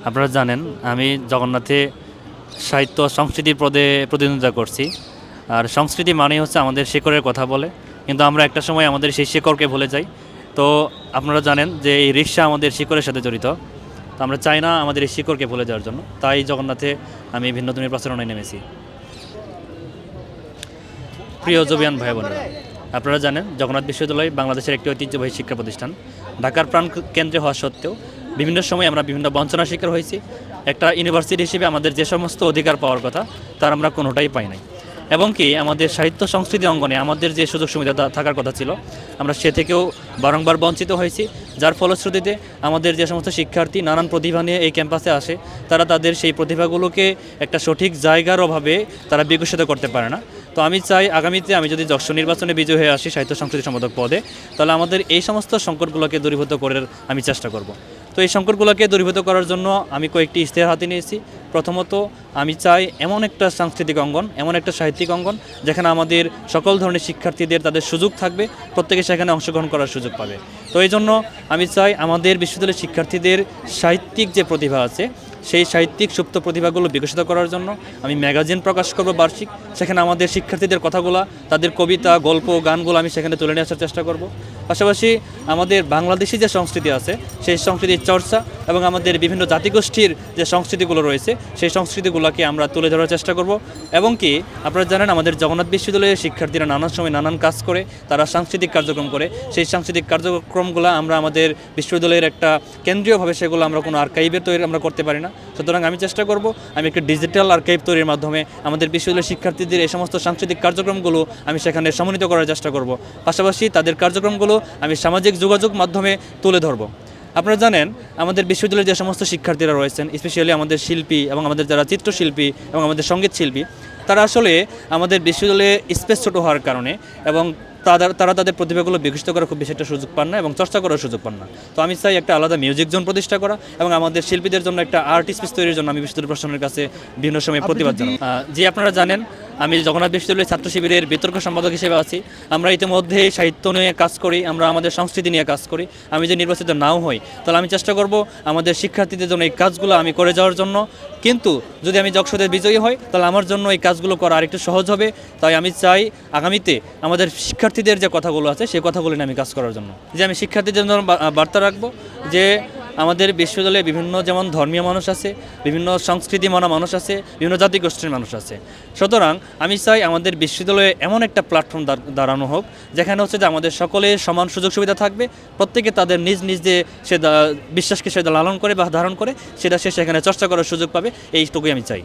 আপনারা জানেন আমি জগন্নাথে সাহিত্য সংস্কৃতির পদে প্রতিদ্বন্দ্বিতা করছি। আর সংস্কৃতি মানে হচ্ছে আমাদের শিকড়ের কথা বলে, কিন্তু আমরা একটা সময় আমাদের সেই শিকড়কে ভুলে যাই। তো আপনারা জানেন যে এই রিক্সা আমাদের শিকড়ের সাথে জড়িত। তো আমরা চাই না আমাদের এই শিকড়কে ভুলে যাওয়ার জন্য, তাই জগন্নাথে আমি ভিন্নধর্মী প্রচারণায় নেমেছি। প্রিয় জবিয়ান ভাই বোনেরা, আপনারা জানেন জগন্নাথ বিশ্ববিদ্যালয় বাংলাদেশের একটি ঐতিহ্যবাহী শিক্ষা প্রতিষ্ঠান। ঢাকার প্রাণ কেন্দ্রে হওয়া সত্ত্বেও বিভিন্ন সময় আমরা বিভিন্ন বঞ্চনার শিকার হয়েছি। একটা ইউনিভার্সিটি হিসেবে আমাদের যে সমস্ত অধিকার পাওয়ার কথা তার আমরা কোনোটাই পাই নাই, এবং কি আমাদের সাহিত্য সংস্কৃতি অঙ্গনে আমাদের যে সুযোগ সুবিধা থাকার কথা ছিল আমরা সে থেকেও বারংবার বঞ্চিত হয়েছি। যার ফলশ্রুতিতে আমাদের যে সমস্ত শিক্ষার্থী নানান প্রতিভা নিয়ে এই ক্যাম্পাসে আসে, তারা তাদের সেই প্রতিভাগুলোকে একটা সঠিক জায়গার অভাবে তারা বিকশিত করতে পারে না। তো আমি চাই আগামীতে আমি যদি যশোর নির্বাচনে বিজয়ী হয়ে আসি সাহিত্য সংস্কৃতি সম্পাদক পদে, তাহলে আমাদের এই সমস্ত সংকটগুলোকে দূরীভূত করার আমি চেষ্টা করব। তো এই সংকটগুলোকে দূরীভূত করার জন্য আমি কয়েকটি ইশতেহার হাতে নিয়েছি। প্রথমত আমি চাই এমন একটা সাংস্কৃতিক অঙ্গন, এমন একটা সাহিত্যিক অঙ্গন যেখানে আমাদের সকল ধরনের শিক্ষার্থীদের তাদের সুযোগ থাকবে, প্রত্যেকে সেখানে অংশগ্রহণ করার সুযোগ পাবে। তো এই জন্য আমি চাই আমাদের বিশ্ববিদ্যালয়ের শিক্ষার্থীদের সাহিত্যিক যে প্রতিভা আছে সেই সাহিত্যিক সুপ্ত প্রতিভাগুলো বিকশিত করার জন্য আমি ম্যাগাজিন প্রকাশ করব বার্ষিক। সেখানে আমাদের শিক্ষার্থীদের কথাগুলো, তাদের কবিতা, গল্প, গানগুলো আমি সেখানে তুলে নিয়ে আসার চেষ্টা করব। পাশাপাশি আমাদের বাংলাদেশি যে সংস্কৃতি আছে সেই সংস্কৃতির চর্চা এবং আমাদের বিভিন্ন জাতিগোষ্ঠীর যে সংস্কৃতিগুলো রয়েছে সেই সংস্কৃতিগুলোকে আমরা তুলে ধরার চেষ্টা করব। এবং কি আপনারা জানেন আমাদের জগন্নাথ বিশ্ববিদ্যালয়ের শিক্ষার্থীরা নানান সময় নানান কাজ করে, তারা সাংস্কৃতিক কার্যক্রম করে। সেই সাংস্কৃতিক কার্যক্রমগুলো আমরা আমাদের বিশ্ববিদ্যালয়ের একটা কেন্দ্রীয়ভাবে সেগুলো আমরা কোনো আর্কাইভের তৈরি আমরা করতে পারি না। সুতরাং আমি চেষ্টা করব আমি একটা ডিজিটাল আর্কাইভ তৈরির মাধ্যমে আমাদের বিশ্ববিদ্যালয়ের শিক্ষার্থীদের এই সমস্ত সাংস্কৃতিক কার্যক্রমগুলো আমি সেখানে সমন্বিত করার চেষ্টা করব। পাশাপাশি তাদের কার্যক্রমগুলো আমি সামাজিক যোগাযোগ মাধ্যমে তুলে ধরব। আপনারা জানেন আমাদের বিশ্ববিদ্যালয়ের যে সমস্ত শিক্ষার্থীরা রয়েছেন, স্পেশালি আমাদের শিল্পী এবং আমাদের যারা চিত্রশিল্পী এবং আমাদের সঙ্গীত শিল্পী, তারা আসলে আমাদের বিশ্ববিদ্যালয়ে স্পেস ছোটো হওয়ার কারণে এবং তারা তাদের প্রতিভাগুলো বিকশিত করার খুব বেশি একটা সুযোগ পান না এবং চর্চা করার সুযোগ পান না। তো আমি চাই একটা আলাদা মিউজিক জোন প্রতিষ্ঠা করা এবং আমাদের শিল্পীদের জন্য একটা আর্ট স্পেস তৈরির জন্য আমি বিশ্ববিদ্যালয় প্রশাসনের কাছে বিভিন্ন সময় প্রতিবাদ জানাই। যে আপনারা জানেন আমি জগন্নাথ বিশ্ববিদ্যালয়ের ছাত্র শিবিরের বিতর্ক সম্পাদক হিসেবে আছি। আমরা ইতিমধ্যে সাহিত্য নিয়ে কাজ করি, আমরা আমাদের সংস্কৃতি নিয়ে কাজ করি। আমি যদি নির্বাচিত নাও হই তাহলে আমি চেষ্টা করব আমাদের শিক্ষার্থীদের জন্য এই কাজগুলো আমি করে যাওয়ার জন্য। কিন্তু যদি আমি যশোরে বিজয়ী হই তাহলে আমার জন্য এই কাজগুলো করা আরেকটু সহজ হবে। তাই আমি চাই আগামীতে আমাদের শিক্ষার্থীদের যে কথাগুলো আছে সেই কথাগুলো নিয়ে আমি কাজ করার জন্য যে আমি শিক্ষার্থীদের জন্য বার্তা রাখবো যে আমাদের বিশ্ববিদ্যালয়ে বিভিন্ন যেমন ধর্মীয় মানুষ আছে, বিভিন্ন সংস্কৃতি মানা মানুষ আছে, বিভিন্ন জাতিগোষ্ঠীর মানুষ আছে। সুতরাং আমি চাই আমাদের বিশ্ববিদ্যালয়ে এমন একটা প্ল্যাটফর্ম দাঁড়ানো হোক যেখানে হচ্ছে যে আমাদের সকলের সমান সুযোগ সুবিধা থাকবে, প্রত্যেকে তাদের নিজ নিজ যে সে বিশ্বাসকে সে লালন করে বা ধারণ করে সেটা সে সেখানে চর্চা করার সুযোগ পাবে। এইটুকুই আমি চাই।